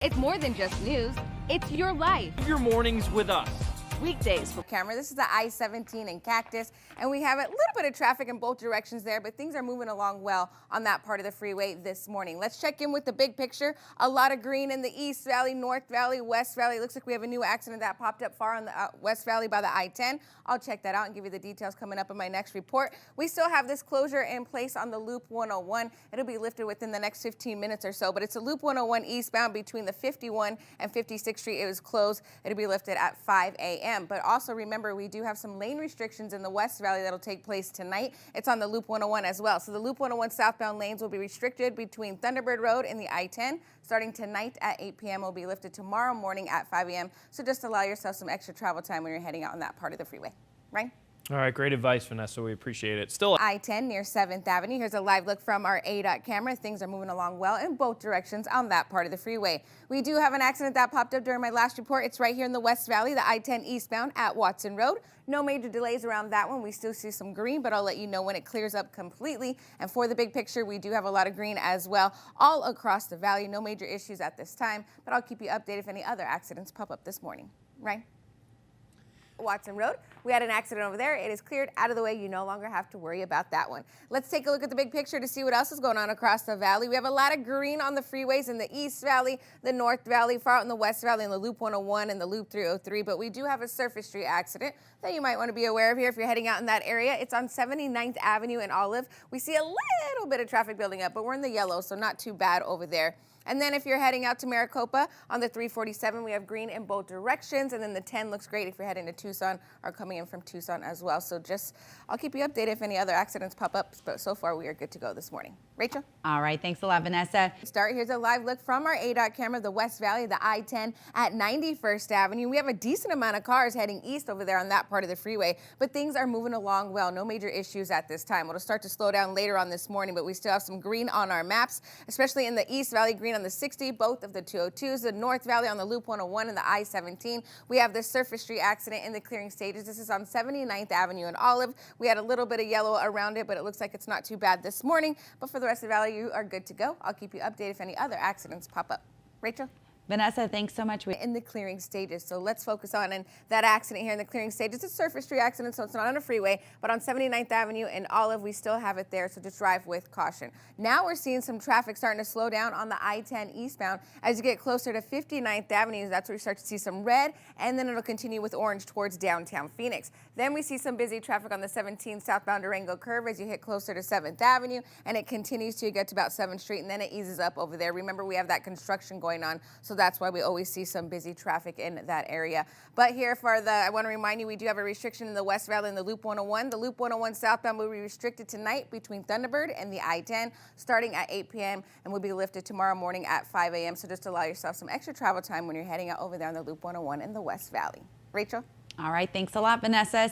It's more than just news, it's your life. Your mornings with us. Weekdays for camera. This is the I-17 in Cactus, and we have a little bit of traffic in both directions there, but things are moving along well on that part of the freeway this morning. Let's check in with the big picture. A lot of green in the East Valley, North Valley, West Valley. Looks like we have a new accident that popped up far on the West Valley by the I-10. I'll check that out and give you the details coming up in my next report. We still have this closure in place on the Loop 101. It'll be lifted within the next 15 minutes or so, but it's a Loop 101 eastbound between the 51 and 56th Street. It was closed. It'll be lifted at 5 a.m. But also remember, we do have some lane restrictions in the West Valley that'll take place tonight. It's on the Loop 101 as well. So the Loop 101 southbound lanes will be restricted between Thunderbird Road and the I-10. Starting tonight at 8 p.m. will be lifted tomorrow morning at 5 a.m. So just allow yourself some extra travel time when you're heading out on that part of the freeway, right? All right, great advice, Vanessa. We appreciate it. Still I-10 near 7th Avenue. Here's a live look from our ADOT camera. Things are moving along well in both directions on that part of the freeway. We do have an accident that popped up during my last report. It's right here in the West Valley, the I-10 eastbound at Watson Road. No major delays around that one. We still see some green, but I'll let you know when it clears up completely. And for the big picture, we do have a lot of green as well all across the valley. No major issues at this time, but I'll keep you updated if any other accidents pop up this morning, right? Watson Road. We had an accident over there. It is cleared out of the way. You no longer have to worry about that one. Let's take a look at the big picture to see what else is going on across the valley. We have a lot of green on the freeways in the East Valley, the North Valley, far out in the West Valley, and the Loop 101 and the Loop 303. But we do have a surface street accident that you might want to be aware of here if you're heading out in that area. It's on 79th Avenue in Olive. We see a little bit of traffic building up, but we're in the yellow, so not too bad over there. And then if you're heading out to Maricopa on the 347, we have green in both directions. And then the 10 looks great if you're heading to Tucson or coming in from Tucson as well. So I'll keep you updated if any other accidents pop up. But so far, we are good to go this morning. Rachel? All right. Thanks a lot, Vanessa. Here's a live look from our ADOT camera, the West Valley, the I-10 at 91st Avenue. We have a decent amount of cars heading east over there on that part of the freeway, but things are moving along well. No major issues at this time. It'll start to slow down later on this morning, but we still have some green on our maps, especially in the East Valley, green on the 60, both of the 202s, the North Valley on the Loop 101 and the I-17. We have the surface street accident in the clearing stages. This is on 79th Avenue in Olive. We had a little bit of yellow around it, but it looks like it's not too bad this morning. But for the rest of the valley, you are good to go. I'll keep you updated if any other accidents pop up. Rachel? Vanessa, thanks so much. In the clearing stages, so let's focus on that accident here in the clearing stages. It's a surface street accident, so it's not on a freeway, but on 79th Avenue in Olive, we still have it there, so just drive with caution. Now we're seeing some traffic starting to slow down on the I-10 eastbound. As you get closer to 59th Avenue, that's where you start to see some red, and then it'll continue with orange towards downtown Phoenix. Then we see some busy traffic on the 17 southbound Durango curve as you hit closer to 7th Avenue, and it continues to get to about 7th Street, and then it eases up over there. Remember, we have that construction going on, so that's why we always see some busy traffic in that area. But here I want to remind you, we do have a restriction in the West Valley and the Loop 101. The Loop 101 southbound will be restricted tonight between Thunderbird and the I-10 starting at 8 p.m. and will be lifted tomorrow morning at 5 a.m. So just allow yourself some extra travel time when you're heading out over there on the Loop 101 in the West Valley. Rachel? All right. Thanks a lot, Vanessa.